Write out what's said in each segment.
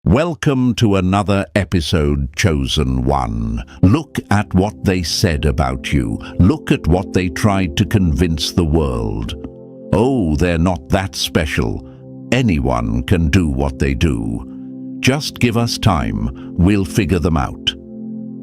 Welcome to another episode, Chosen One. Look at what they said about you. Look at what they tried to convince the world. Oh, they're not that special. Anyone can do what they do. Just give us time, we'll figure them out.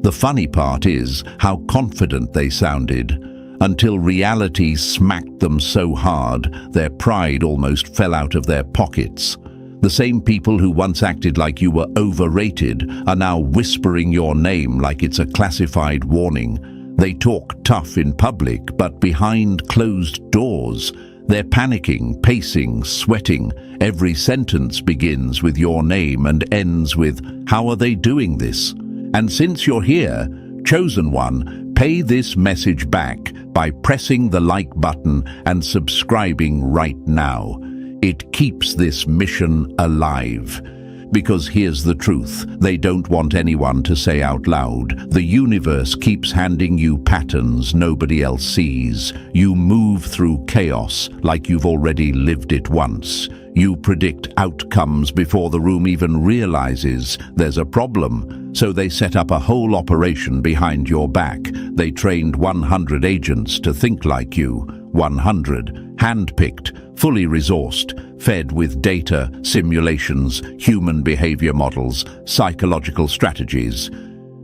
The funny part is how confident they sounded, until reality smacked them so hard, their pride almost fell out of their pockets. The same people who once acted like you were overrated are now whispering your name like it's a classified warning. They talk tough in public, but behind closed doors, they're panicking, pacing, sweating. Every sentence begins with your name and ends with, "How are they doing this?" And since you're here, Chosen One, pay this message back by pressing the like button and subscribing right now. It keeps this mission alive. Because here's the truth, they don't want anyone to say out loud. The universe keeps handing you patterns nobody else sees. You move through chaos like you've already lived it once. You predict outcomes before the room even realizes there's a problem. So they set up a whole operation behind your back. They trained 100 agents to think like you. 100, hand-picked, fully resourced, fed with data, simulations, human behavior models, psychological strategies.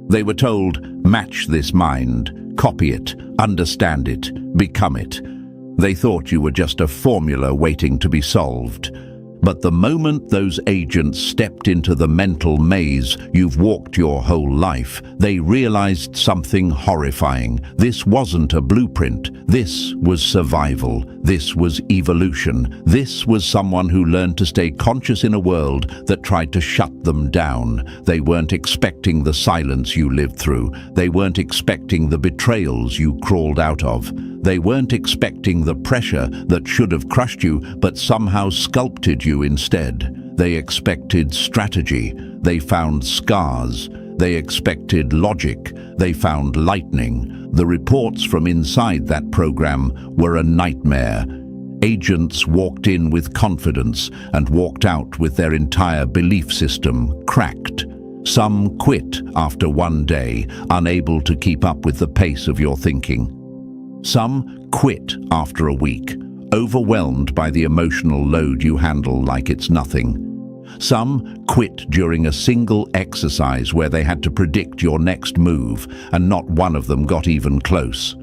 They were told, match this mind, copy it, understand it, become it. They thought you were just a formula waiting to be solved. But the moment those agents stepped into the mental maze you've walked your whole life, they realized something horrifying. This wasn't a blueprint. This was survival. This was evolution. This was someone who learned to stay conscious in a world that tried to shut them down. They weren't expecting the silence you lived through. They weren't expecting the betrayals you crawled out of. They weren't expecting the pressure that should have crushed you but somehow sculpted you instead. They expected strategy. They found scars. They expected logic. They found lightning. The reports from inside that program were a nightmare. Agents walked in with confidence and walked out with their entire belief system cracked. Some quit after one day, unable to keep up with the pace of your thinking. Some quit after a week, overwhelmed by the emotional load you handle like it's nothing. Some quit during a single exercise where they had to predict your next move, and not one of them got even close.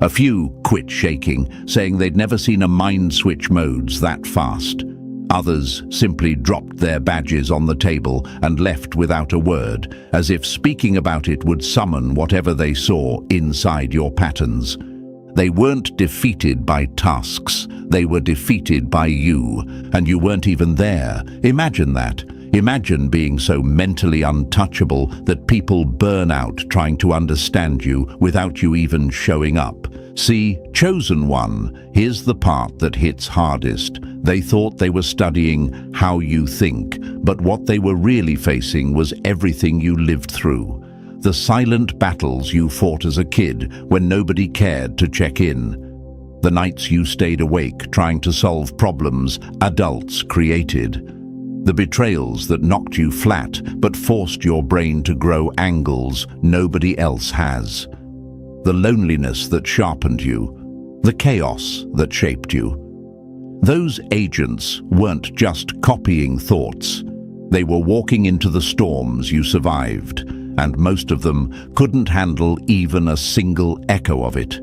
A few quit shaking, saying they'd never seen a mind switch modes that fast. Others simply dropped their badges on the table and left without a word, as if speaking about it would summon whatever they saw inside your patterns. They weren't defeated by tasks, they were defeated by you, and you weren't even there. Imagine that. Imagine being so mentally untouchable that people burn out trying to understand you without you even showing up. See, Chosen One, here's the part that hits hardest. They thought they were studying how you think, but what they were really facing was everything you lived through. The silent battles you fought as a kid when nobody cared to check in. The nights you stayed awake trying to solve problems adults created. The betrayals that knocked you flat but forced your brain to grow angles nobody else has. The loneliness that sharpened you. The chaos that shaped you. Those agents weren't just copying thoughts. They were walking into the storms you survived, and most of them couldn't handle even a single echo of it.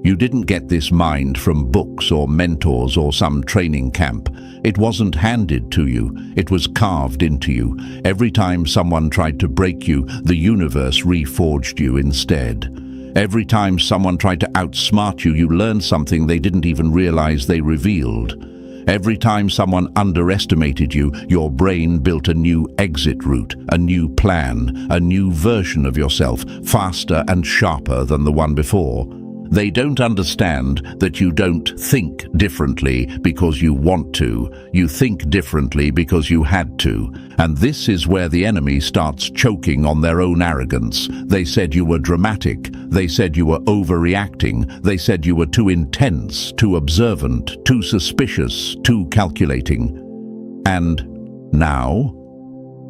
You didn't get this mind from books or mentors or some training camp. It wasn't handed to you, it was carved into you. Every time someone tried to break you, the universe reforged you instead. Every time someone tried to outsmart you, you learned something they didn't even realize they revealed. Every time someone underestimated you, your brain built a new exit route, a new plan, a new version of yourself, faster and sharper than the one before. They don't understand that you don't think differently because you want to. You think differently because you had to. And this is where the enemy starts choking on their own arrogance. They said you were dramatic. They said you were overreacting. They said you were too intense, too observant, too suspicious, too calculating. And now,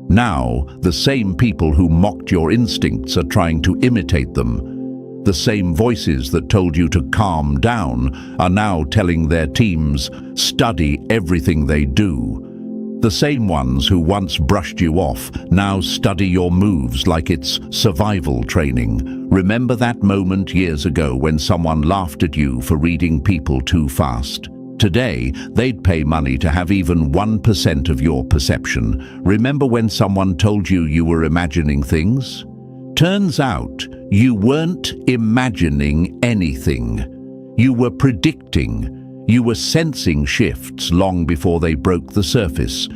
Now, the same people who mocked your instincts are trying to imitate them. The same voices that told you to calm down are now telling their teams, study everything they do. The same ones who once brushed you off now study your moves like it's survival training. Remember that moment years ago when someone laughed at you for reading people too fast? Today, they'd pay money to have even 1% of your perception. Remember when someone told you you were imagining things? Turns out, you weren't imagining anything. You were predicting. You were sensing shifts long before they broke the surface.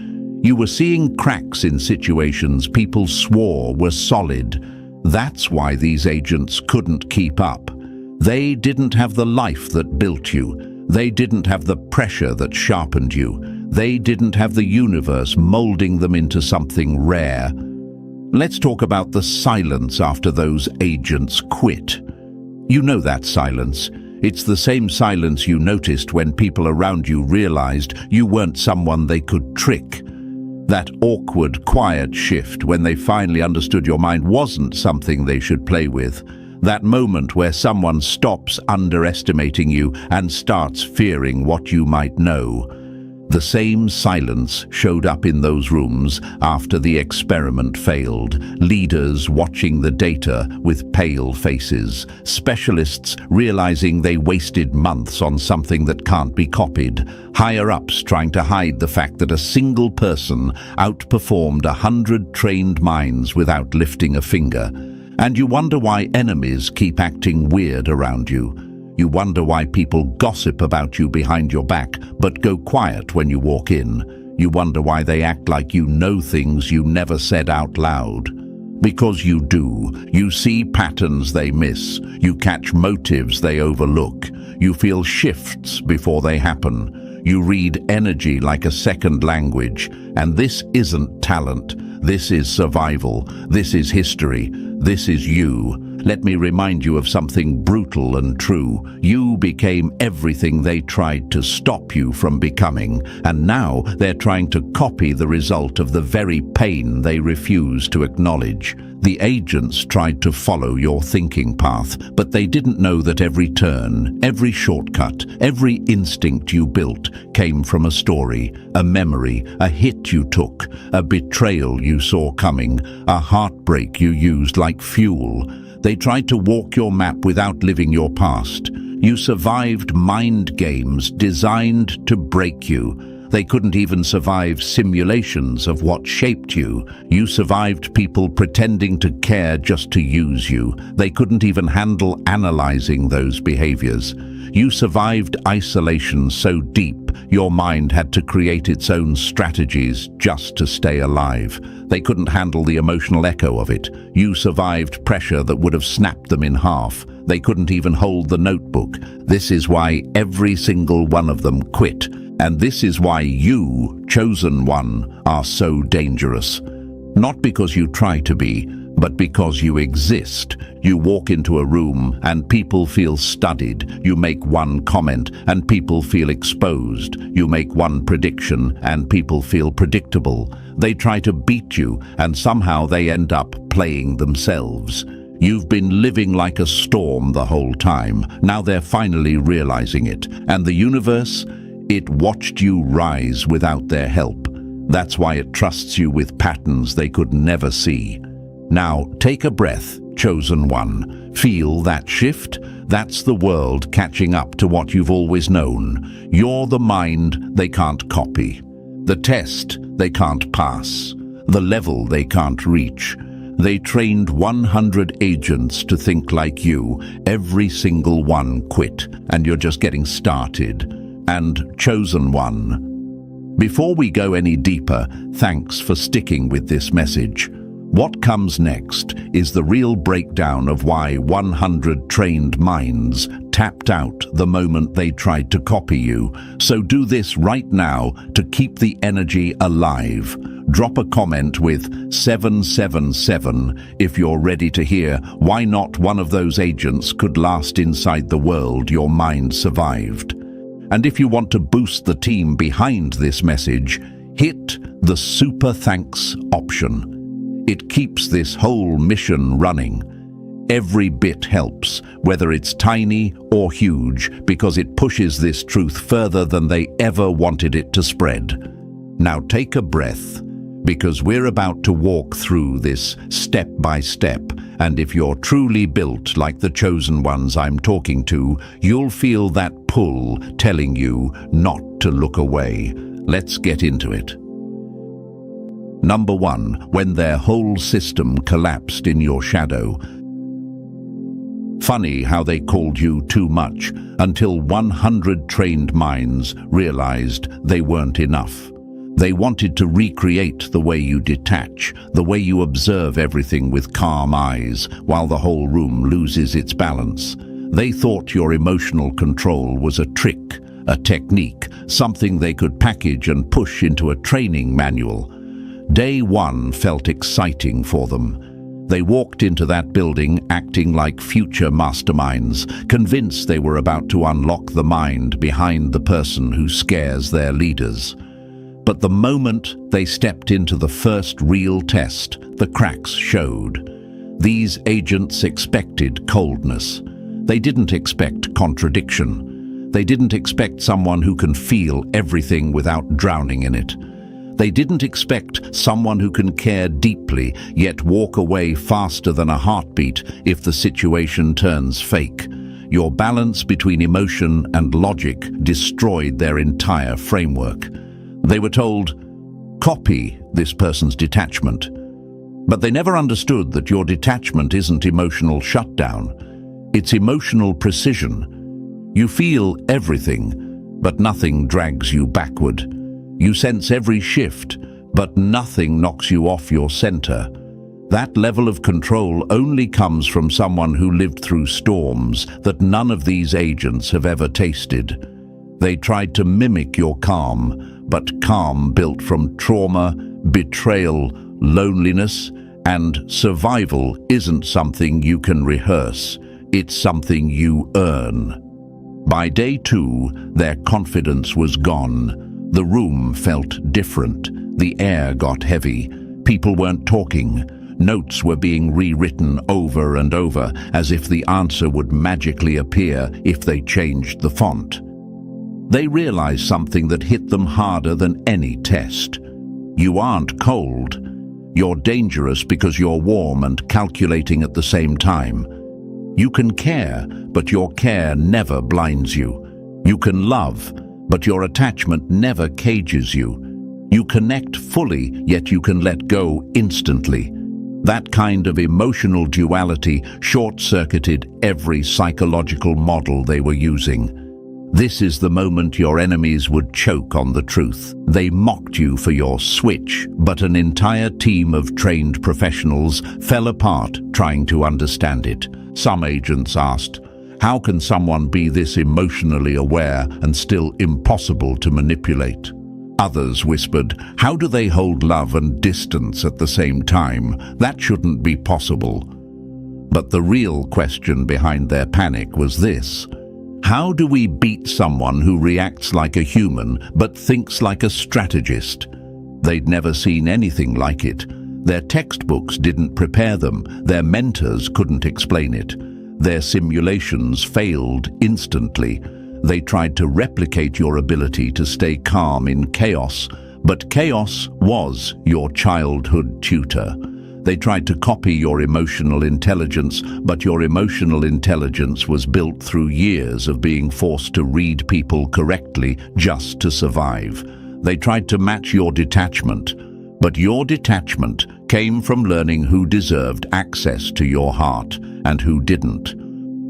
You were seeing cracks in situations people swore were solid. That's why these agents couldn't keep up. They didn't have the life that built you. They didn't have the pressure that sharpened you. They didn't have the universe molding them into something rare. Let's talk about the silence after those agents quit. You know that silence. It's the same silence you noticed when people around you realized you weren't someone they could trick. That awkward, quiet shift when they finally understood your mind wasn't something they should play with. That moment where someone stops underestimating you and starts fearing what you might know. The same silence showed up in those rooms after the experiment failed. Leaders watching the data with pale faces. Specialists realizing they wasted months on something that can't be copied. Higher-ups trying to hide the fact that a single person outperformed 100 trained minds without lifting a finger. And you wonder why enemies keep acting weird around you. You wonder why people gossip about you behind your back, but go quiet when you walk in. You wonder why they act like you know things you never said out loud. Because you do. You see patterns they miss. You catch motives they overlook. You feel shifts before they happen. You read energy like a second language. And this isn't talent. This is survival. This is history. This is you. Let me remind you of something brutal and true. You became everything they tried to stop you from becoming, and now they're trying to copy the result of the very pain they refuse to acknowledge. The agents tried to follow your thinking path, but they didn't know that every turn, every shortcut, every instinct you built came from a story, a memory, a hit you took, a betrayal you saw coming, a heartbreak you used like fuel. They tried to walk your map without living your past. You survived mind games designed to break you. They couldn't even survive simulations of what shaped you. You survived people pretending to care just to use you. They couldn't even handle analyzing those behaviors. You survived isolation so deep, your mind had to create its own strategies just to stay alive. They couldn't handle the emotional echo of it. You survived pressure that would have snapped them in half. They couldn't even hold the notebook. This is why every single one of them quit. And this is why you, chosen one, are so dangerous. Not because you try to be, but because you exist. You walk into a room and people feel studied. You make one comment and people feel exposed. You make one prediction and people feel predictable. They try to beat you and somehow they end up playing themselves. You've been living like a storm the whole time. Now they're finally realizing it. And the universe? It watched you rise without their help. That's why it trusts you with patterns they could never see. Now, take a breath, chosen one. Feel that shift? That's the world catching up to what you've always known. You're the mind they can't copy. The test they can't pass. The level they can't reach. They trained 100 agents to think like you. Every single one quit, and you're just getting started. And chosen one. Before we go any deeper, thanks for sticking with this message. What comes next is the real breakdown of why 100 trained minds tapped out the moment they tried to copy you. So do this right now to keep the energy alive. Drop a comment with 777 if you're ready to hear why not one of those agents could last inside the world your mind survived. And if you want to boost the team behind this message, hit the super thanks option. It keeps this whole mission running. Every bit helps, whether it's tiny or huge, because it pushes this truth further than they ever wanted it to spread. Now take a breath, because we're about to walk through this step by step, and if you're truly built like the chosen ones I'm talking to, you'll feel that pull telling you not to look away. Let's get into it. Number 1, when their whole system collapsed in your shadow. Funny how they called you too much until 100 trained minds realized they weren't enough. They wanted to recreate the way you detach, the way you observe everything with calm eyes while the whole room loses its balance. They thought your emotional control was a trick, a technique, something they could package and push into a training manual. Day 1 felt exciting for them. They walked into that building acting like future masterminds, convinced they were about to unlock the mind behind the person who scares their leaders. But the moment they stepped into the first real test, the cracks showed. These agents expected coldness. They didn't expect contradiction. They didn't expect someone who can feel everything without drowning in it. They didn't expect someone who can care deeply, yet walk away faster than a heartbeat if the situation turns fake. Your balance between emotion and logic destroyed their entire framework. They were told, copy this person's detachment. But they never understood that your detachment isn't emotional shutdown. It's emotional precision. You feel everything, but nothing drags you backward. You sense every shift, but nothing knocks you off your center. That level of control only comes from someone who lived through storms that none of these agents have ever tasted. They tried to mimic your calm, but calm built from trauma, betrayal, loneliness, and survival isn't something you can rehearse. It's something you earn. By day 2, their confidence was gone. The room felt different. The air got heavy. People weren't talking. Notes were being rewritten over and over, as if the answer would magically appear if they changed the font. They realized something that hit them harder than any test. You aren't cold. You're dangerous because you're warm and calculating at the same time. You can care, but your care never blinds you. You can love, but your attachment never cages you. You connect fully, yet you can let go instantly. That kind of emotional duality short-circuited every psychological model they were using. This is the moment your enemies would choke on the truth. They mocked you for your switch, but an entire team of trained professionals fell apart trying to understand it. Some agents asked, how can someone be this emotionally aware and still impossible to manipulate? Others whispered, how do they hold love and distance at the same time? That shouldn't be possible. But the real question behind their panic was this: how do we beat someone who reacts like a human but thinks like a strategist? They'd never seen anything like it. Their textbooks didn't prepare them. Their mentors couldn't explain it. Their simulations failed instantly. They tried to replicate your ability to stay calm in chaos, but chaos was your childhood tutor. They tried to copy your emotional intelligence, but your emotional intelligence was built through years of being forced to read people correctly just to survive. They tried to match your detachment, but your detachment came from learning who deserved access to your heart and who didn't.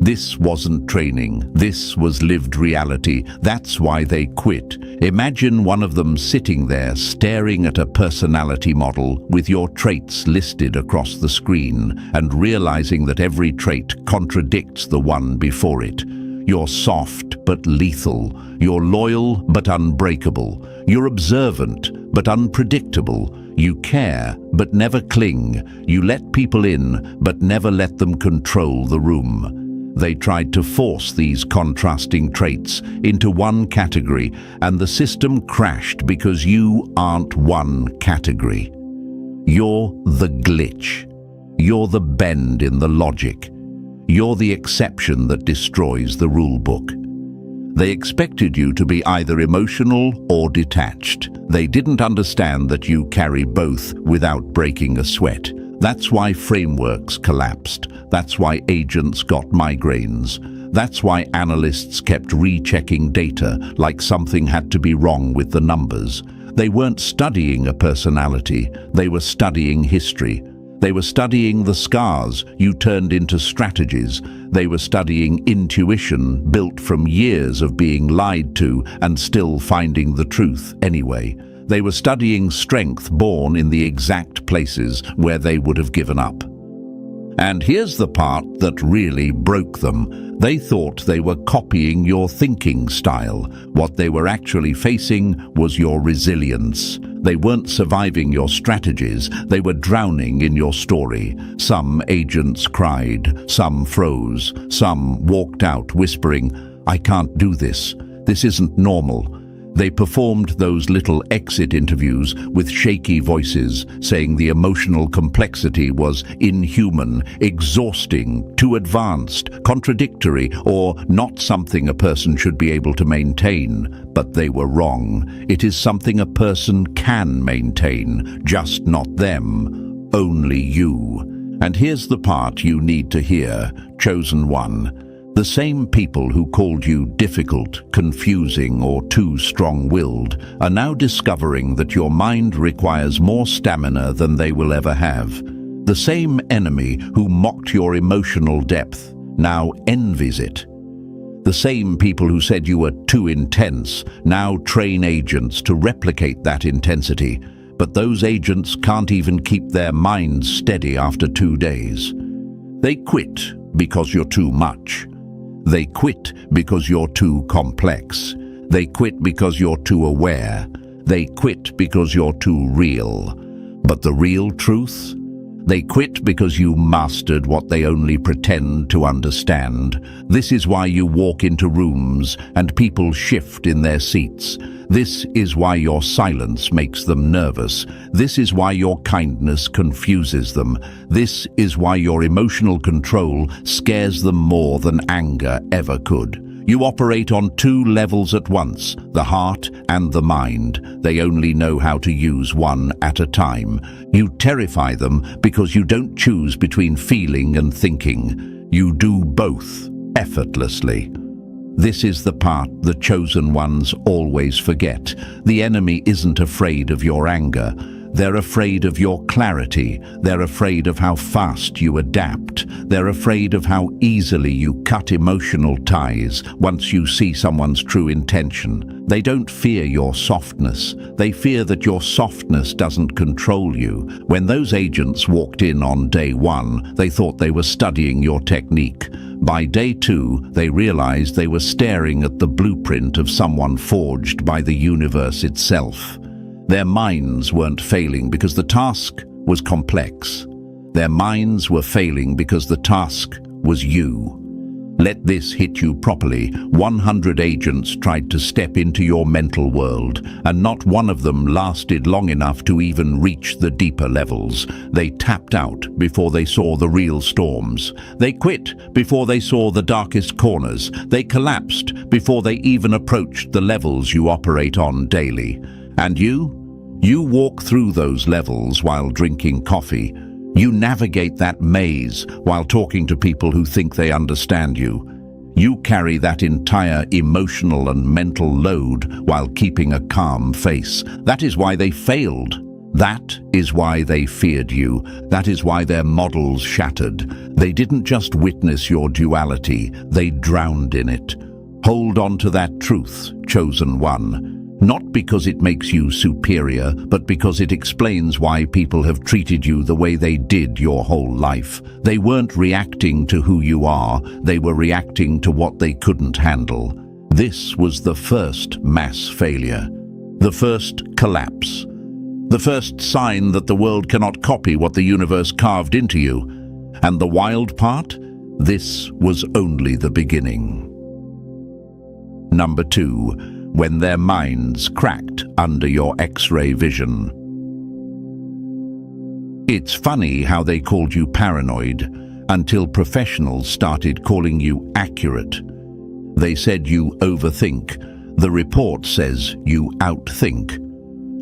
This wasn't training, this was lived reality. That's why they quit. Imagine one of them sitting there staring at a personality model with your traits listed across the screen and realizing that every trait contradicts the one before it. You're soft but lethal. You're loyal but unbreakable. You're observant but unpredictable. You care but never cling. You let people in but never let them control the room. They tried to force these contrasting traits into one category, and the system crashed because you aren't one category. You're the glitch. You're the bend in the logic. You're the exception that destroys the rule book. They expected you to be either emotional or detached. They didn't understand that you carry both without breaking a sweat. That's why frameworks collapsed. That's why agents got migraines. That's why analysts kept rechecking data like something had to be wrong with the numbers. They weren't studying a personality. They were studying history. They were studying the scars you turned into strategies. They were studying intuition built from years of being lied to and still finding the truth anyway. They were studying strength born in the exact places where they would have given up. And here's the part that really broke them. They thought they were copying your thinking style. What they were actually facing was your resilience. They weren't surviving your strategies, they were drowning in your story. Some agents cried, some froze, some walked out whispering, "I can't do this. This isn't normal." They performed those little exit interviews with shaky voices, saying the emotional complexity was inhuman, exhausting, too advanced, contradictory, or not something a person should be able to maintain. But they were wrong. It is something a person can maintain, just not them, only you. And here's the part you need to hear, chosen one. The same people who called you difficult, confusing, or too strong-willed are now discovering that your mind requires more stamina than they will ever have. The same enemy who mocked your emotional depth now envies it. The same people who said you were too intense now train agents to replicate that intensity, but those agents can't even keep their minds steady after 2 days. They quit because you're too much. They quit because you're too complex. They quit because you're too aware. They quit because you're too real. But the real truth? They quit because you mastered what they only pretend to understand. This is why you walk into rooms and people shift in their seats. This is why your silence makes them nervous. This is why your kindness confuses them. This is why your emotional control scares them more than anger ever could. You operate on 2 levels at once, the heart and the mind. They only know how to use one at a time. You terrify them because you don't choose between feeling and thinking. You do both effortlessly. This is the part the chosen ones always forget. The enemy isn't afraid of your anger. They're afraid of your clarity. They're afraid of how fast you adapt. They're afraid of how easily you cut emotional ties once you see someone's true intention. They don't fear your softness. They fear that your softness doesn't control you. When those agents walked in on day 1, they thought they were studying your technique. By day 2, they realized they were staring at the blueprint of someone forged by the universe itself. Their minds weren't failing because the task was complex. Their minds were failing because the task was you. Let this hit you properly. 100 agents tried to step into your mental world, and not one of them lasted long enough to even reach the deeper levels. They tapped out before they saw the real storms. They quit before they saw the darkest corners. They collapsed before they even approached the levels you operate on daily. And you walk through those levels while drinking coffee. You navigate that maze while talking to people who think they understand you. You carry that entire emotional and mental load while keeping a calm face. That is why they failed. That is why they feared you. That is why their models shattered. They didn't just witness your duality, they drowned in it. Hold on to that truth, chosen one. Not because it makes you superior, but because it explains why people have treated you the way they did your whole life. They weren't reacting to who you are, they were reacting to what they couldn't handle. This was the first mass failure, the first collapse, the first sign that the world cannot copy what the universe carved into you. And the wild part? This was only the beginning. Number 2, when their minds cracked under your X-ray vision. It's funny how they called you paranoid until professionals started calling you accurate. They said you overthink. The report says you outthink.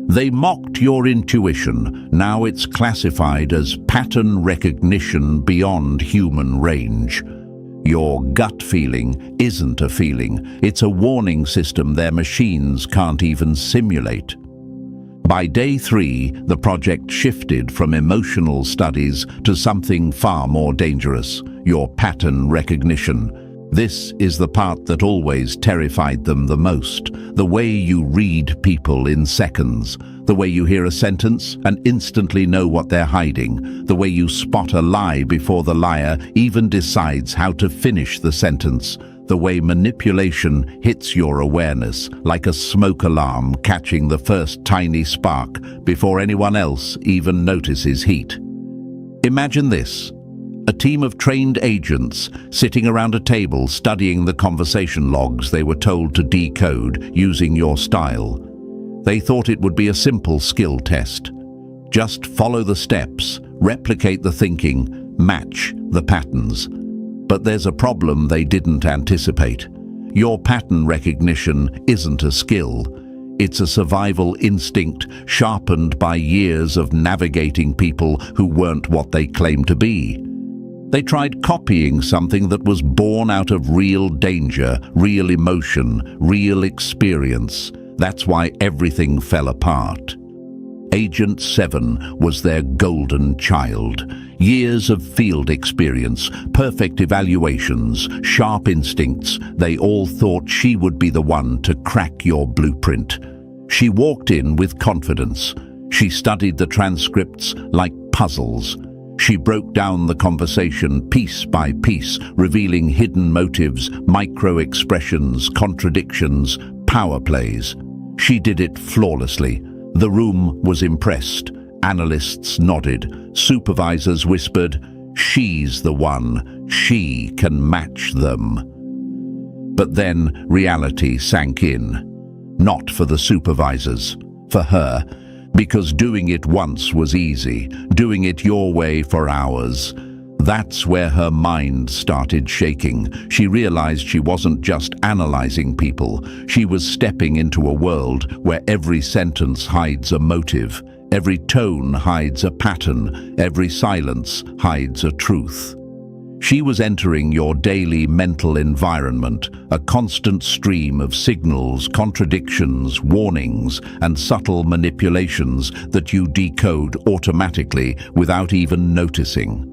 They mocked your intuition. Now it's classified as pattern recognition beyond human range. Your gut feeling isn't a feeling. It's a warning system their machines can't even simulate. By day 3, the project shifted from emotional studies to something far more dangerous, your pattern recognition. This is the part that always terrified them the most, the way you read people in seconds, the way you hear a sentence and instantly know what they're hiding, the way you spot a lie before the liar even decides how to finish the sentence, the way manipulation hits your awareness like a smoke alarm catching the first tiny spark before anyone else even notices heat. Imagine this. A team of trained agents sitting around a table studying the conversation logs they were told to decode using your style. They thought it would be a simple skill test. Just follow the steps, replicate the thinking, match the patterns. But there's a problem they didn't anticipate. Your pattern recognition isn't a skill. It's a survival instinct sharpened by years of navigating people who weren't what they claimed to be. They tried copying something that was born out of real danger, real emotion, real experience. That's why everything fell apart. Agent 7 was their golden child. Years of field experience, perfect evaluations, sharp instincts. They all thought she would be the one to crack your blueprint. She walked in with confidence. She studied the transcripts like puzzles. She broke down the conversation piece by piece, revealing hidden motives, micro-expressions, contradictions, power plays. She did it flawlessly. The room was impressed. Analysts nodded. Supervisors whispered, "She's the one. She can match them." But then reality sank in. Not for the supervisors, for her. Because doing it once was easy, doing it your way for hours. That's where her mind started shaking. She realized she wasn't just analyzing people. She was stepping into a world where every sentence hides a motive, every tone hides a pattern, every silence hides a truth. She was entering your daily mental environment, a constant stream of signals, contradictions, warnings, and subtle manipulations that you decode automatically without even noticing.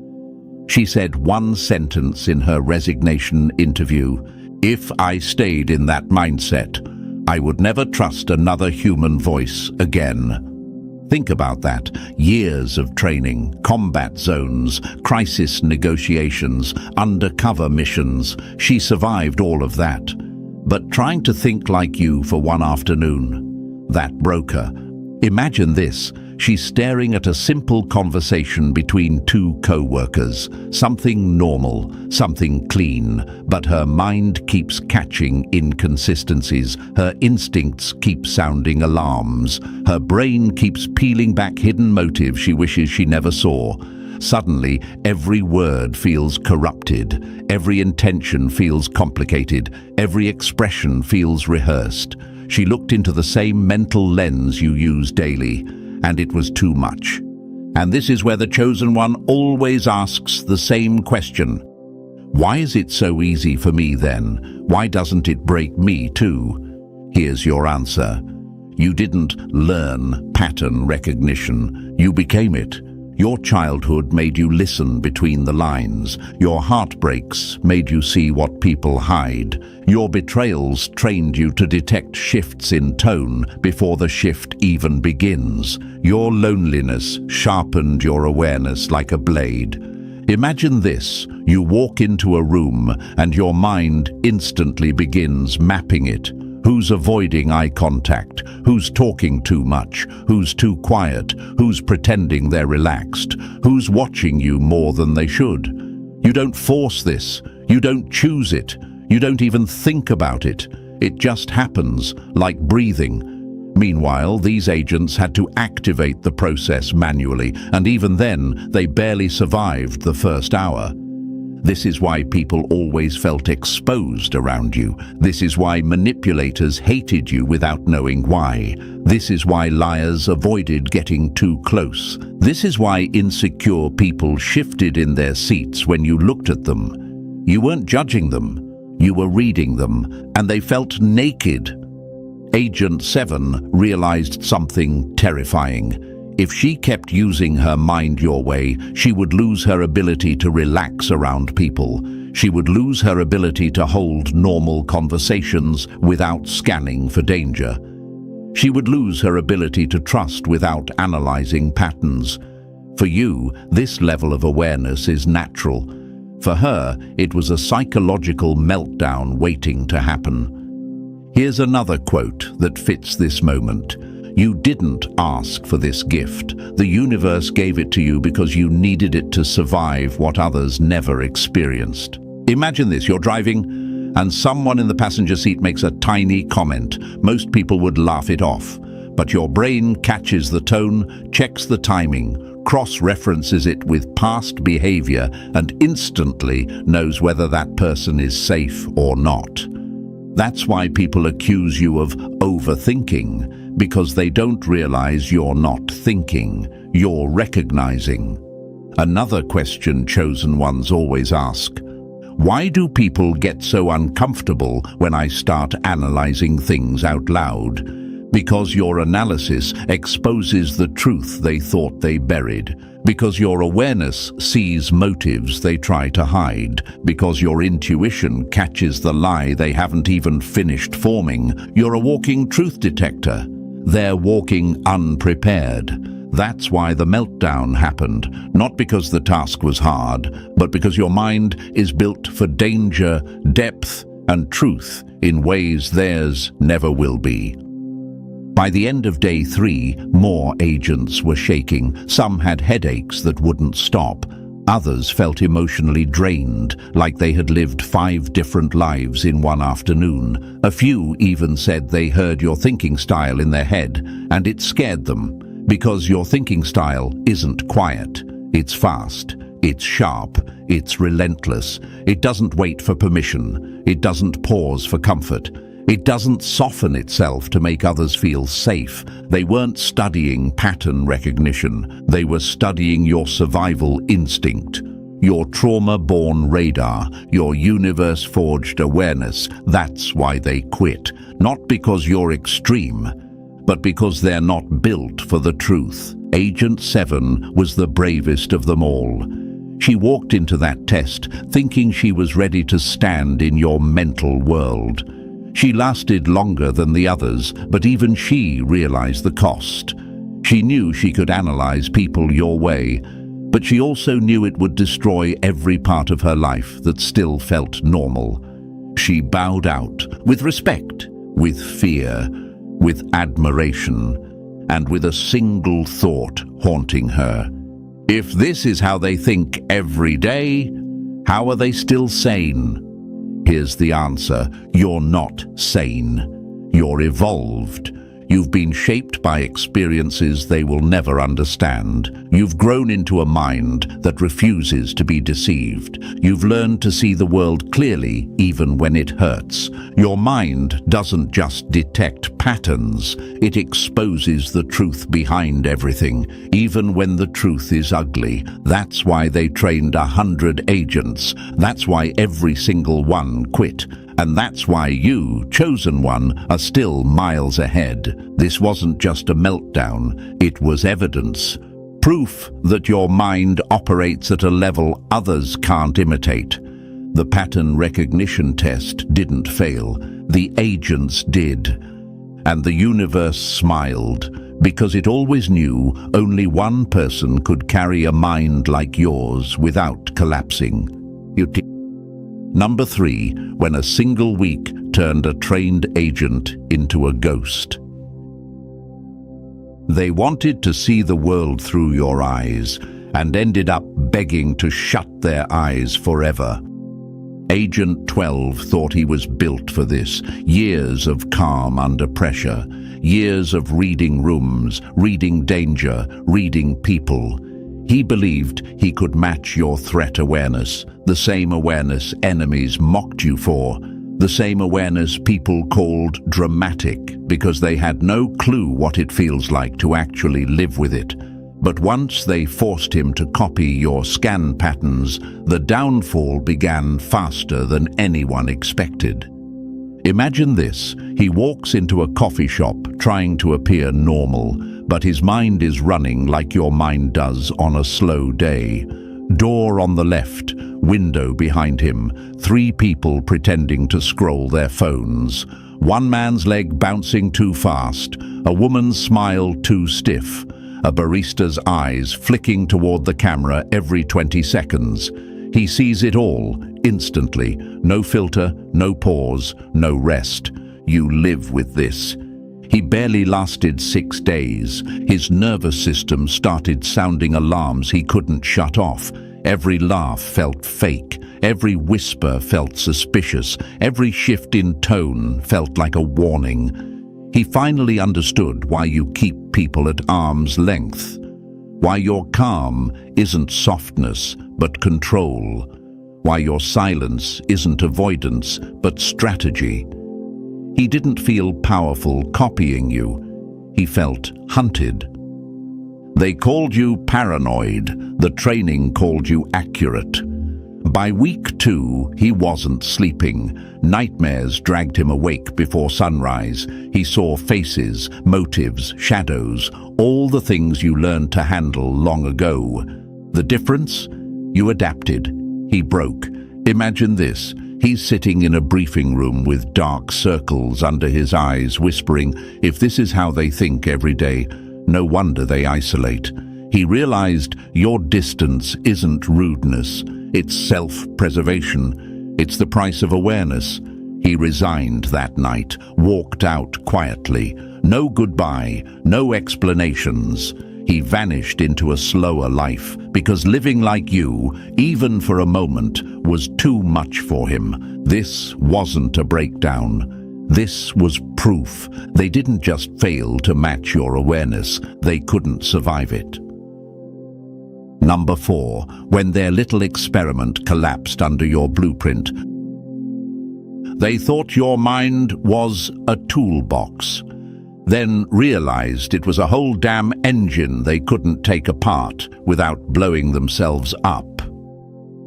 She said one sentence in her resignation interview: "If I stayed in that mindset, I would never trust another human voice again." Think about that. Years of training, combat zones, crisis negotiations, undercover missions. She survived all of that. But trying to think like you for one afternoon, that broke her. Imagine this. She's staring at a simple conversation between two co-workers. Something normal, something clean, but her mind keeps catching inconsistencies. Her instincts keep sounding alarms. Her brain keeps peeling back hidden motives she wishes she never saw. Suddenly, every word feels corrupted. Every intention feels complicated. Every expression feels rehearsed. She looked into the same mental lens you use daily, and it was too much. And this is where the Chosen One always asks the same question. Why is it so easy for me then? Why doesn't it break me too? Here's your answer. You didn't learn pattern recognition. You became it. Your childhood made you listen between the lines. Your heartbreaks made you see what people hide. Your betrayals trained you to detect shifts in tone before the shift even begins. Your loneliness sharpened your awareness like a blade. Imagine this. You walk into a room and your mind instantly begins mapping it. Who's avoiding eye contact? Who's talking too much? Who's too quiet? Who's pretending they're relaxed? Who's watching you more than they should? You don't force this. You don't choose it. You don't even think about it. It just happens, like breathing. Meanwhile, these agents had to activate the process manually, and even then, they barely survived the first hour. This is why people always felt exposed around you. This is why manipulators hated you without knowing why. This is why liars avoided getting too close. This is why insecure people shifted in their seats when you looked at them. You weren't judging them. You were reading them, and they felt naked. Agent 7 realized something terrifying. If she kept using her mind your way, she would lose her ability to relax around people. She would lose her ability to hold normal conversations without scanning for danger. She would lose her ability to trust without analyzing patterns. For you, this level of awareness is natural. For her, it was a psychological meltdown waiting to happen. Here's another quote that fits this moment. You didn't ask for this gift. The universe gave it to you because you needed it to survive what others never experienced. Imagine this, you're driving and someone in the passenger seat makes a tiny comment. Most people would laugh it off. But your brain catches the tone, checks the timing, cross-references it with past behavior, and instantly knows whether that person is safe or not. That's why people accuse you of overthinking, because they don't realize you're not thinking, you're recognizing. Another question chosen ones always ask: why do people get so uncomfortable when I start analyzing things out loud? Because your analysis exposes the truth they thought they buried. Because your awareness sees motives they try to hide. Because your intuition catches the lie they haven't even finished forming. You're a walking truth detector. They're walking unprepared. That's why the meltdown happened. Not because the task was hard, but because your mind is built for danger, depth, and truth in ways theirs never will be. By the end of day 3, more agents were shaking. Some had headaches that wouldn't stop. Others felt emotionally drained, like they had lived 5 different lives in one afternoon. A few even said they heard your thinking style in their head, and it scared them, because your thinking style isn't quiet. It's fast, it's sharp, it's relentless. It doesn't wait for permission. It doesn't pause for comfort. It doesn't soften itself to make others feel safe. They weren't studying pattern recognition. They were studying your survival instinct, your trauma-born radar, your universe-forged awareness. That's why they quit. Not because you're extreme, but because they're not built for the truth. Agent 7 was the bravest of them all. She walked into that test thinking she was ready to stand in your mental world. She lasted longer than the others, but even she realized the cost. She knew she could analyze people your way, but she also knew it would destroy every part of her life that still felt normal. She bowed out, with respect, with fear, with admiration, and with a single thought haunting her. If this is how they think every day, how are they still sane? Here's the answer. You're not sane. You're evolved. You've been shaped by experiences they will never understand. You've grown into a mind that refuses to be deceived. You've learned to see the world clearly, even when it hurts. Your mind doesn't just detect patterns. It exposes the truth behind everything, even when the truth is ugly. That's why they trained 100 agents. That's why every single one quit. And that's why you, chosen one, are still miles ahead. This wasn't just a meltdown, it was evidence. Proof that your mind operates at a level others can't imitate. The pattern recognition test didn't fail. The agents did. And the universe smiled, because it always knew only one person could carry a mind like yours without collapsing. Number 3, when a single week turned a trained agent into a ghost. They wanted to see the world through your eyes and ended up begging to shut their eyes forever. Agent 12 thought he was built for this. Years of calm under pressure. Years of reading rooms, reading danger, reading people. He believed he could match your threat awareness, the same awareness enemies mocked you for, the same awareness people called dramatic because they had no clue what it feels like to actually live with it. But once they forced him to copy your scan patterns, the downfall began faster than anyone expected. Imagine this: he walks into a coffee shop trying to appear normal, but his mind is running like your mind does on a slow day. Door on the left, window behind him, 3 people pretending to scroll their phones. One man's leg bouncing too fast, a woman's smile too stiff, a barista's eyes flicking toward the camera every 20 seconds. He sees it all, instantly. No filter, no pause, no rest. You live with this. He barely lasted 6 days. His nervous system started sounding alarms he couldn't shut off. Every laugh felt fake. Every whisper felt suspicious. Every shift in tone felt like a warning. He finally understood why you keep people at arm's length. Why your calm isn't softness, but control. Why your silence isn't avoidance, but strategy. He didn't feel powerful copying you. He felt hunted. They called you paranoid. The training called you accurate. By week 2, he wasn't sleeping. Nightmares dragged him awake before sunrise. He saw faces, motives, shadows, all the things you learned to handle long ago. The difference? You adapted. He broke. Imagine this. He's sitting in a briefing room with dark circles under his eyes, whispering, if this is how they think every day, no wonder they isolate. He realized your distance isn't rudeness. It's self-preservation. It's the price of awareness. He resigned that night, walked out quietly. No goodbye, no explanations. He vanished into a slower life because living like you, even for a moment, was too much for him. This wasn't a breakdown. This was proof. They didn't just fail to match your awareness, they couldn't survive it. Number 4, when their little experiment collapsed under your blueprint. They thought your mind was a toolbox, then realized it was a whole damn engine they couldn't take apart without blowing themselves up.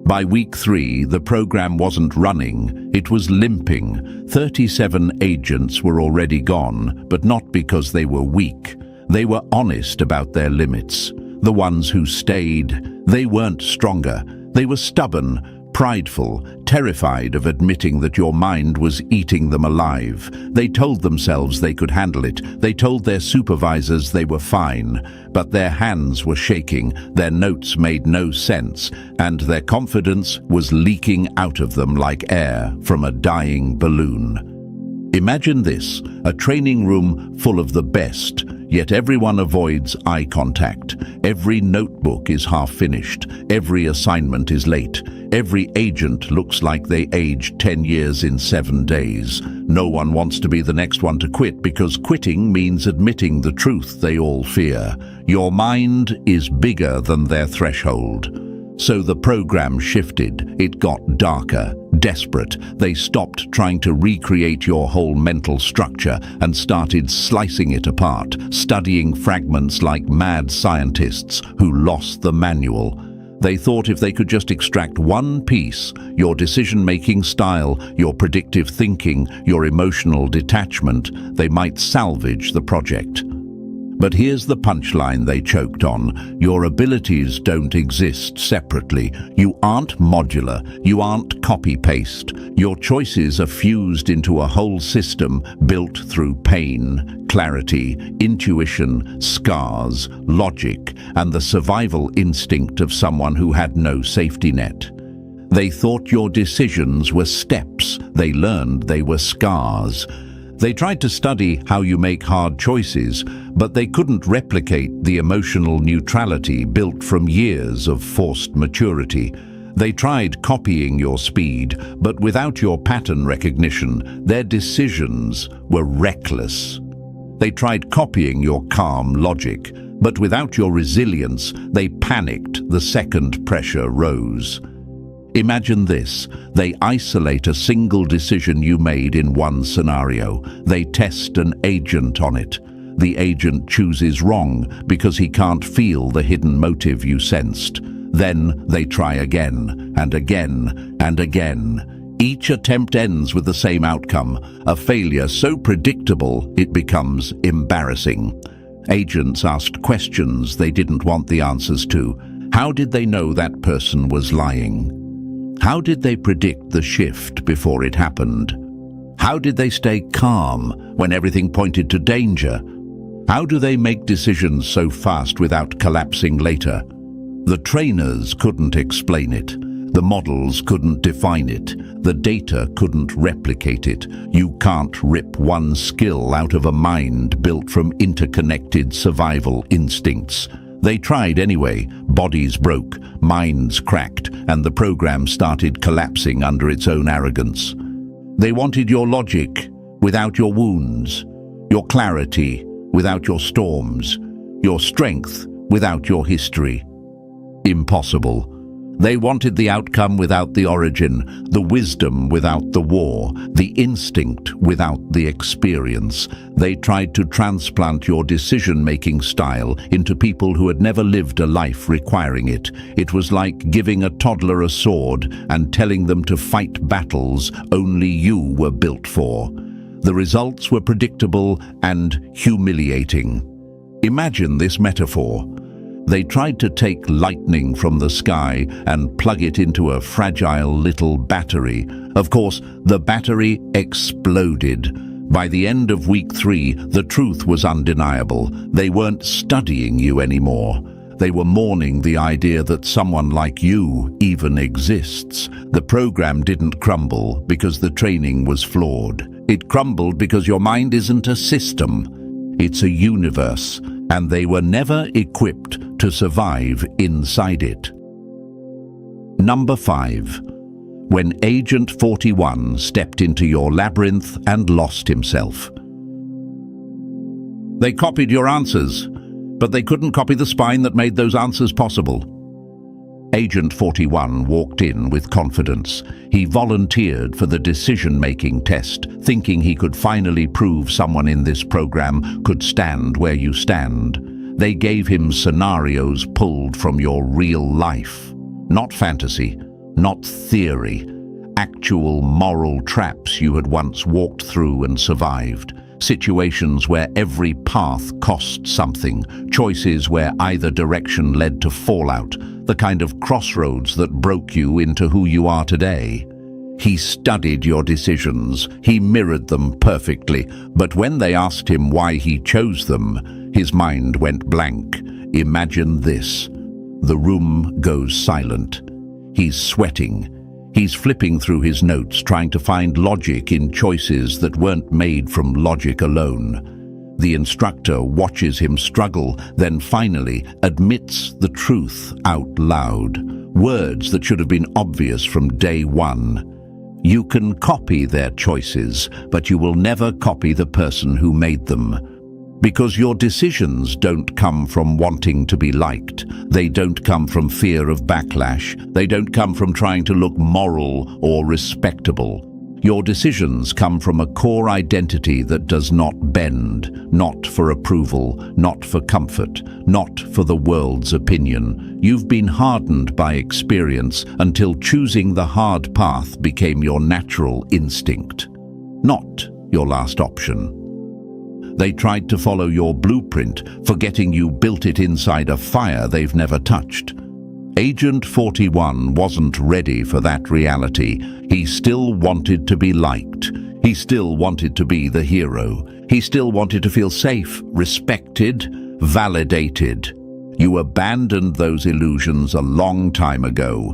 By week 3, the program wasn't running, it was limping. 37 agents were already gone, but not because they were weak. They were honest about their limits. The ones who stayed, they weren't stronger. They were stubborn, prideful, terrified of admitting that your mind was eating them alive. They told themselves they could handle it. They told their supervisors they were fine. But their hands were shaking, their notes made no sense, and their confidence was leaking out of them like air from a dying balloon. Imagine this, a training room full of the best, yet everyone avoids eye contact. Every notebook is half finished. Every assignment is late. Every agent looks like they aged 10 years in 7 days. No one wants to be the next one to quit because quitting means admitting the truth they all fear. Your mind is bigger than their threshold. So the program shifted. It got darker, desperate. They stopped trying to recreate your whole mental structure and started slicing it apart, studying fragments like mad scientists who lost the manual. They thought if they could just extract one piece, your decision-making style, your predictive thinking, your emotional detachment, they might salvage the project. But here's the punchline they choked on. Your abilities don't exist separately. You aren't modular. You aren't copy-paste. Your choices are fused into a whole system built through pain, clarity, intuition, scars, logic, and the survival instinct of someone who had no safety net. They thought your decisions were steps. They learned they were scars. They tried to study how you make hard choices, but they couldn't replicate the emotional neutrality built from years of forced maturity. They tried copying your speed, but without your pattern recognition, their decisions were reckless. They tried copying your calm logic, but without your resilience, they panicked the second pressure rose. Imagine this: they isolate a single decision you made in one scenario. They test an agent on it. The agent chooses wrong because he can't feel the hidden motive you sensed. Then they try again, and again, and again. Each attempt ends with the same outcome, a failure so predictable it becomes embarrassing. Agents asked questions they didn't want the answers to. How did they know that person was lying? How did they predict the shift before it happened? How did they stay calm when everything pointed to danger? How do they make decisions so fast without collapsing later? The trainers couldn't explain it. The models couldn't define it. The data couldn't replicate it. You can't rip one skill out of a mind built from interconnected survival instincts. They tried anyway. Bodies broke, minds cracked, and the program started collapsing under its own arrogance. They wanted your logic without your wounds, your clarity without your storms, your strength without your history. Impossible. They wanted the outcome without the origin, the wisdom without the war, the instinct without the experience. They tried to transplant your decision-making style into people who had never lived a life requiring it. It was like giving a toddler a sword and telling them to fight battles only you were built for. The results were predictable and humiliating. Imagine this metaphor. They tried to take lightning from the sky and plug it into a fragile little battery. Of course, the battery exploded. By the end of week 3, the truth was undeniable. They weren't studying you anymore. They were mourning the idea that someone like you even exists. The program didn't crumble because the training was flawed. It crumbled because your mind isn't a system. It's a universe, and they were never equipped to survive inside it. Number 5. When Agent 41 stepped into your labyrinth and lost himself. They copied your answers, but they couldn't copy the spine that made those answers possible. Agent 41 walked in with confidence. He volunteered for the decision-making test, thinking he could finally prove someone in this program could stand where you stand. They gave him scenarios pulled from your real life. Not fantasy, not theory. Actual moral traps you had once walked through and survived. Situations where every path cost something. Choices where either direction led to fallout. The kind of crossroads that broke you into who you are today. He studied your decisions. He mirrored them perfectly. But when they asked him why he chose them, his mind went blank. Imagine this. The room goes silent. He's sweating. He's flipping through his notes, trying to find logic in choices that weren't made from logic alone. The instructor watches him struggle, then finally admits the truth out loud. Words that should have been obvious from day one. You can copy their choices, but you will never copy the person who made them. Because your decisions don't come from wanting to be liked. They don't come from fear of backlash. They don't come from trying to look moral or respectable. Your decisions come from a core identity that does not bend, not for approval, not for comfort, not for the world's opinion. You've been hardened by experience until choosing the hard path became your natural instinct, not your last option. They tried to follow your blueprint, forgetting you built it inside a fire they've never touched. Agent 41 wasn't ready for that reality. He still wanted to be liked. He still wanted to be the hero. He still wanted to feel safe, respected, validated. You abandoned those illusions a long time ago.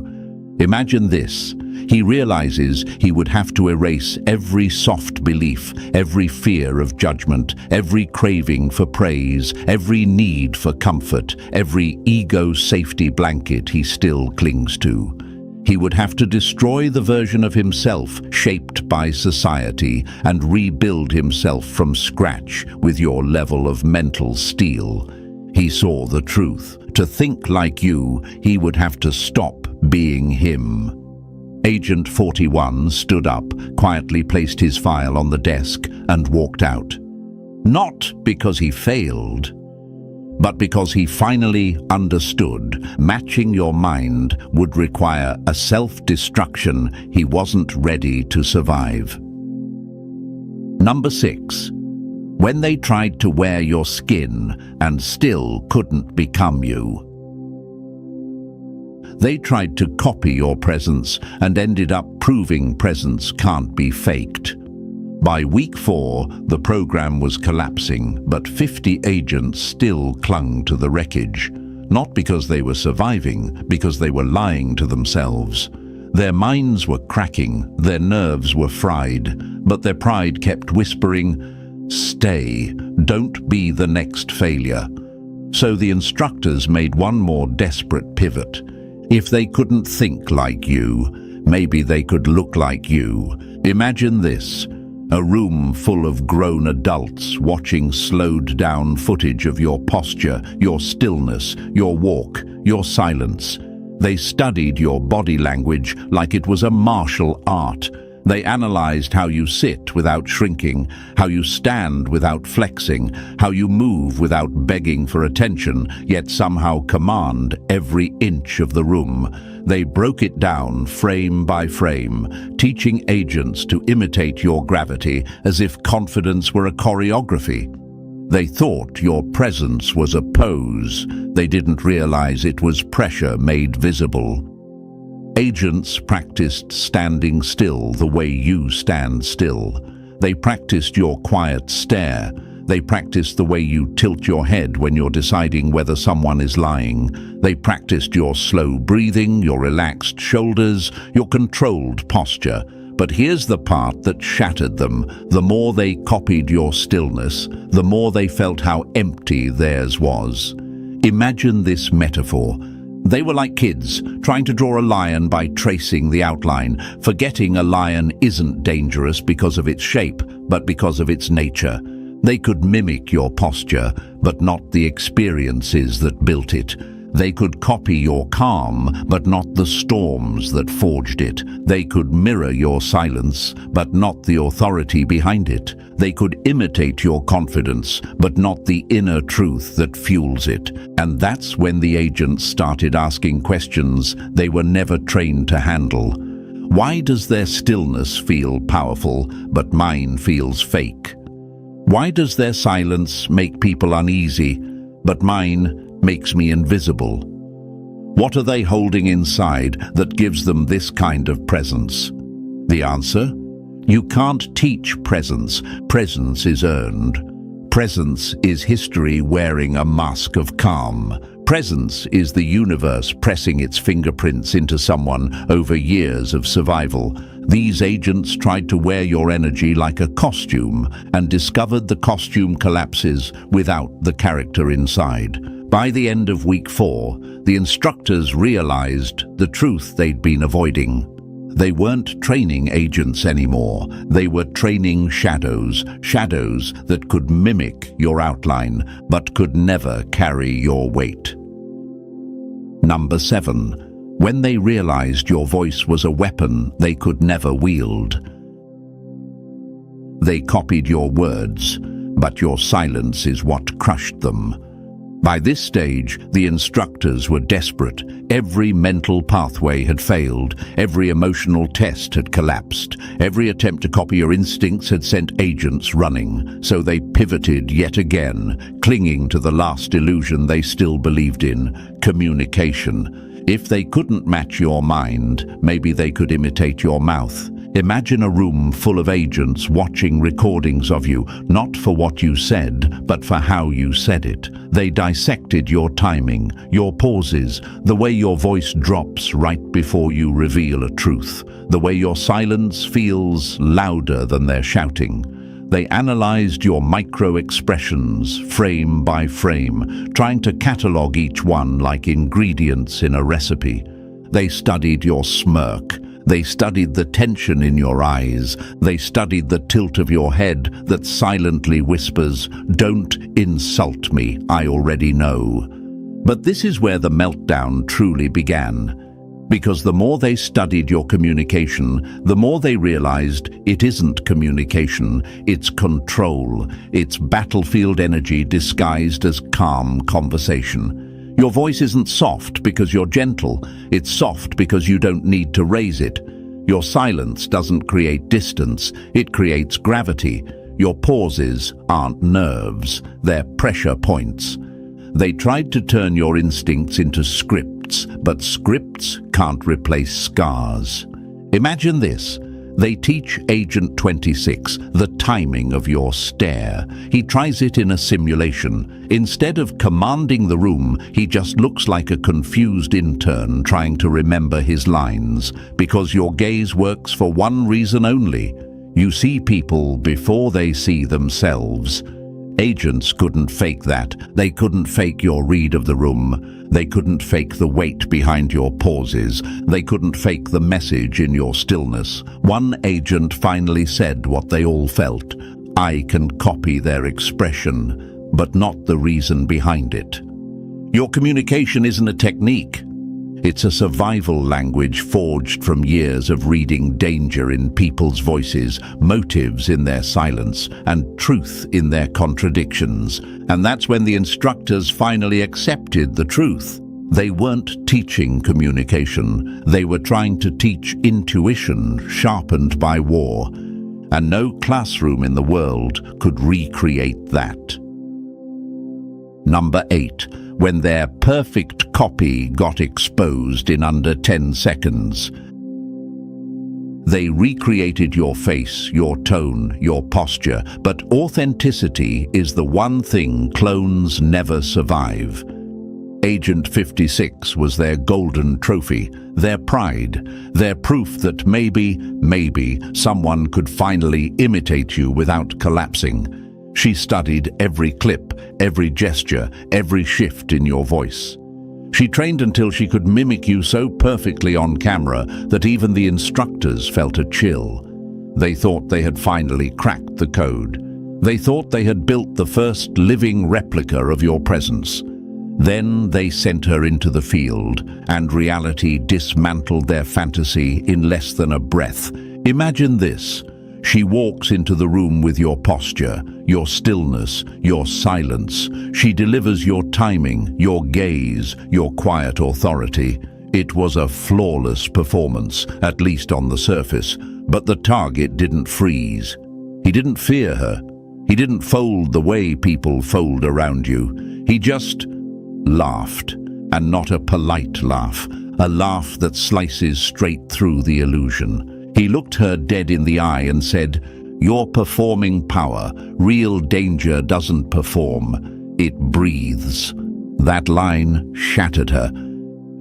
Imagine this. He realizes he would have to erase every soft belief, every fear of judgment, every craving for praise, every need for comfort, every ego safety blanket he still clings to. He would have to destroy the version of himself shaped by society and rebuild himself from scratch with your level of mental steel. He saw the truth. To think like you, he would have to stop being him. Agent 41 stood up, quietly placed his file on the desk, and walked out. Not because he failed, but because he finally understood matching your mind would require a self-destruction he wasn't ready to survive. Number 6. When they tried to wear your skin and still couldn't become you. They tried to copy your presence and ended up proving presence can't be faked. By week 4, the program was collapsing, but 50 agents still clung to the wreckage. Not because they were surviving, because they were lying to themselves. Their minds were cracking, their nerves were fried, but their pride kept whispering, "Stay, don't be the next failure." So the instructors made one more desperate pivot. If they couldn't think like you, maybe they could look like you. Imagine this: a room full of grown adults watching slowed-down footage of your posture, your stillness, your walk, your silence. They studied your body language like it was a martial art. They analyzed how you sit without shrinking, how you stand without flexing, how you move without begging for attention, yet somehow command every inch of the room. They broke it down frame by frame, teaching agents to imitate your gravity as if confidence were a choreography. They thought your presence was a pose. They didn't realize it was pressure made visible. Agents practiced standing still the way you stand still. They practiced your quiet stare. They practiced the way you tilt your head when you're deciding whether someone is lying. They practiced your slow breathing, your relaxed shoulders, your controlled posture. But here's the part that shattered them. The more they copied your stillness, the more they felt how empty theirs was. Imagine this metaphor. They were like kids, trying to draw a lion by tracing the outline, forgetting a lion isn't dangerous because of its shape, but because of its nature. They could mimic your posture, but not the experiences that built it. They could copy your calm, but not the storms that forged it. They could mirror your silence, but not the authority behind it. They could imitate your confidence, but not the inner truth that fuels it. And that's when the agents started asking questions they were never trained to handle. Why does their stillness feel powerful, but mine feels fake? Why does their silence make people uneasy, but mine makes me invisible? What are they holding inside that gives them this kind of presence? The answer? You can't teach presence. Presence is earned. Presence is history wearing a mask of calm. Presence is the universe pressing its fingerprints into someone over years of survival. These agents tried to wear your energy like a costume and discovered the costume collapses without the character inside. By the end of week 4, the instructors realized the truth they'd been avoiding. They weren't training agents anymore. They were training shadows, shadows that could mimic your outline, but could never carry your weight. Number 7. When they realized your voice was a weapon they could never wield. They copied your words, but your silence is what crushed them. By this stage, the instructors were desperate. Every mental pathway had failed. Every emotional test had collapsed. Every attempt to copy your instincts had sent agents running. So they pivoted yet again, clinging to the last illusion they still believed in: communication. If they couldn't match your mind, maybe they could imitate your mouth. Imagine a room full of agents watching recordings of you, not for what you said, but for how you said it. They dissected your timing, your pauses, the way your voice drops right before you reveal a truth, the way your silence feels louder than their shouting. They analyzed your micro-expressions, frame by frame, trying to catalog each one like ingredients in a recipe. They studied your smirk. They studied the tension in your eyes. They studied the tilt of your head that silently whispers, "Don't insult me, I already know." But this is where the meltdown truly began. Because the more they studied your communication, the more they realized it isn't communication, it's control. It's battlefield energy disguised as calm conversation. Your voice isn't soft because you're gentle. It's soft because you don't need to raise it. Your silence doesn't create distance. It creates gravity. Your pauses aren't nerves. They're pressure points. They tried to turn your instincts into scripts, but scripts can't replace scars. Imagine this. They teach Agent 26 the timing of your stare. He tries it in a simulation. Instead of commanding the room, he just looks like a confused intern trying to remember his lines, because your gaze works for one reason only. You see people before they see themselves. Agents couldn't fake that. They couldn't fake your read of the room. They couldn't fake the weight behind your pauses. They couldn't fake the message in your stillness. One agent finally said what they all felt. I can copy their expression, but not the reason behind it. Your communication isn't a technique. It's a survival language forged from years of reading danger in people's voices, motives in their silence, and truth in their contradictions. And that's when the instructors finally accepted the truth. They weren't teaching communication. They were trying to teach intuition sharpened by war. And no classroom in the world could recreate that. Number 8. When their perfect copy got exposed in under 10 seconds. They recreated your face, your tone, your posture, but authenticity is the one thing clones never survive. Agent 56 was their golden trophy, their pride, their proof that maybe someone could finally imitate you without collapsing. She studied every clip, every gesture, every shift in your voice. She trained until she could mimic you so perfectly on camera that even the instructors felt a chill. They thought they had finally cracked the code. They thought they had built the first living replica of your presence. Then they sent her into the field, and reality dismantled their fantasy in less than a breath. Imagine this. She walks into the room with your posture, your stillness, your silence. She delivers your timing, your gaze, your quiet authority. It was a flawless performance, at least on the surface, but the target didn't freeze. He didn't fear her. He didn't fold the way people fold around you. He just laughed, and not a polite laugh, a laugh that slices straight through the illusion. He looked her dead in the eye and said, "You're performing power. Real danger doesn't perform. It breathes." That line shattered her,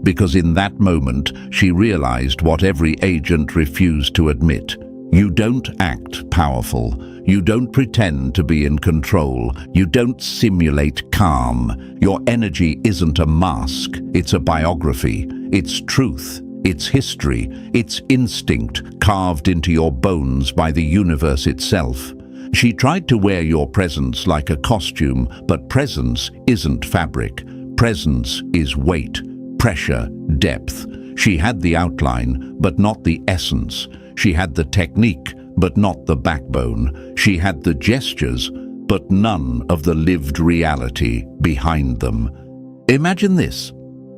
because in that moment she realized what every agent refused to admit. You don't act powerful. You don't pretend to be in control. You don't simulate calm. Your energy isn't a mask. It's a biography. It's truth. It's history, it's instinct carved into your bones by the universe itself. She tried to wear your presence like a costume, but presence isn't fabric. Presence is weight, pressure, depth. She had the outline, but not the essence. She had the technique, but not the backbone. She had the gestures, but none of the lived reality behind them. Imagine this.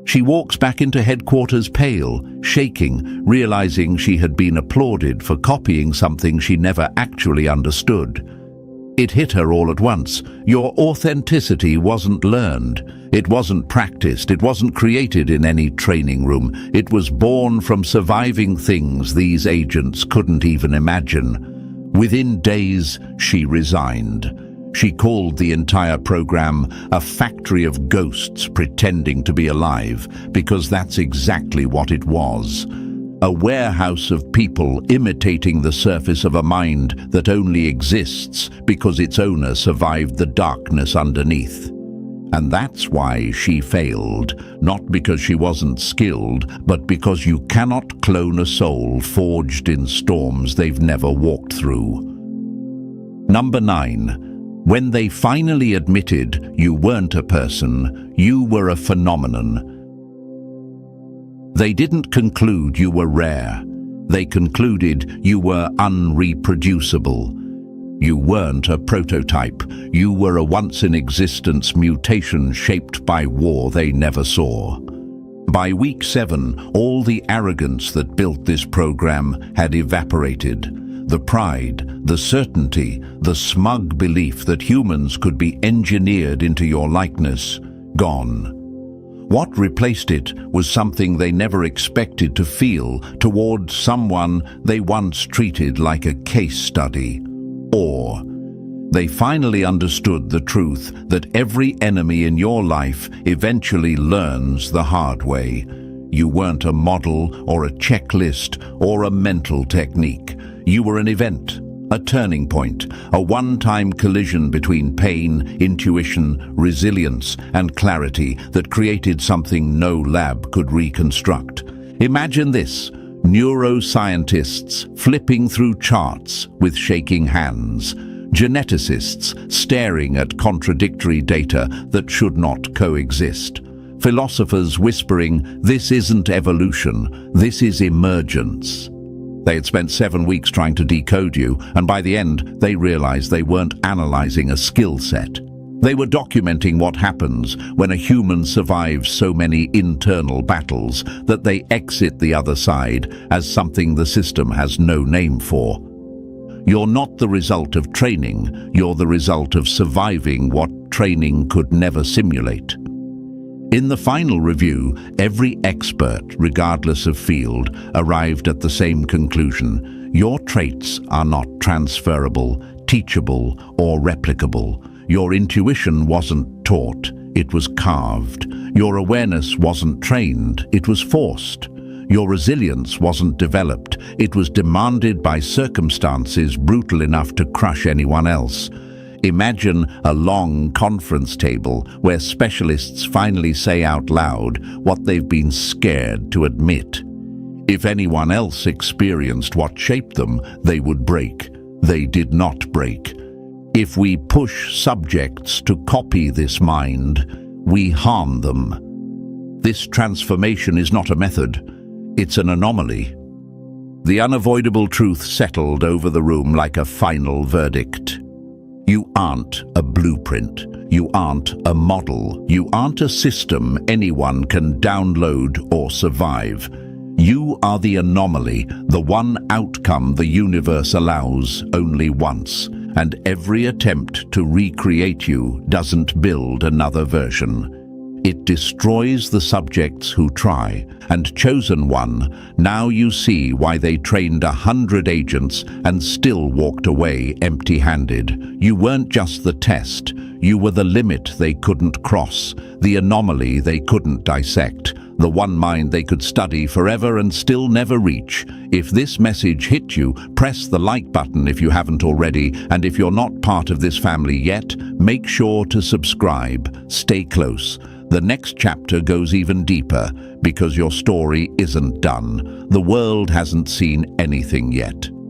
She walks back into headquarters pale, shaking, realizing she had been applauded for copying something she never actually understood. It hit her all at once. Your authenticity wasn't learned. It wasn't practiced. It wasn't created in any training room. It was born from surviving things these agents couldn't even imagine. Within days, she resigned. She called the entire program a factory of ghosts pretending to be alive, because that's exactly what it was. A warehouse of people imitating the surface of a mind that only exists because its owner survived the darkness underneath. And that's why she failed, not because she wasn't skilled, but because you cannot clone a soul forged in storms they've never walked through. Number 9. When they finally admitted you weren't a person, you were a phenomenon. They didn't conclude you were rare. They concluded you were unreproducible. You weren't a prototype. You were a once-in-existence mutation shaped by war they never saw. By week 7, all the arrogance that built this program had evaporated. The pride, the certainty, the smug belief that humans could be engineered into your likeness, gone. What replaced it was something they never expected to feel toward someone they once treated like a case study. Awe. They finally understood the truth that every enemy in your life eventually learns the hard way. You weren't a model or a checklist or a mental technique. You were an event, a turning point, a one-time collision between pain, intuition, resilience, and clarity that created something no lab could reconstruct. Imagine this: neuroscientists flipping through charts with shaking hands, geneticists staring at contradictory data that should not coexist, philosophers whispering, "This isn't evolution, this is emergence." They had spent 7 weeks trying to decode you, and by the end, they realized they weren't analyzing a skill set. They were documenting what happens when a human survives so many internal battles that they exit the other side as something the system has no name for. You're not the result of training, you're the result of surviving what training could never simulate. In the final review, every expert, regardless of field, arrived at the same conclusion. Your traits are not transferable, teachable, or replicable. Your intuition wasn't taught, it was carved. Your awareness wasn't trained, it was forced. Your resilience wasn't developed, it was demanded by circumstances brutal enough to crush anyone else. Imagine a long conference table where specialists finally say out loud what they've been scared to admit. If anyone else experienced what shaped them, they would break. They did not break. If we push subjects to copy this mind, we harm them. This transformation is not a method, it's an anomaly. The unavoidable truth settled over the room like a final verdict. You aren't a blueprint. You aren't a model. You aren't a system anyone can download or survive. You are the anomaly, the one outcome the universe allows only once, and every attempt to recreate you doesn't build another version. It destroys the subjects who try, and chosen one, now you see why they trained 100 agents and still walked away empty-handed. You weren't just the test, you were the limit they couldn't cross, the anomaly they couldn't dissect, the one mind they could study forever and still never reach. If this message hit you, press the like button if you haven't already, and if you're not part of this family yet, make sure to subscribe. Stay close. The next chapter goes even deeper, because your story isn't done. The world hasn't seen anything yet.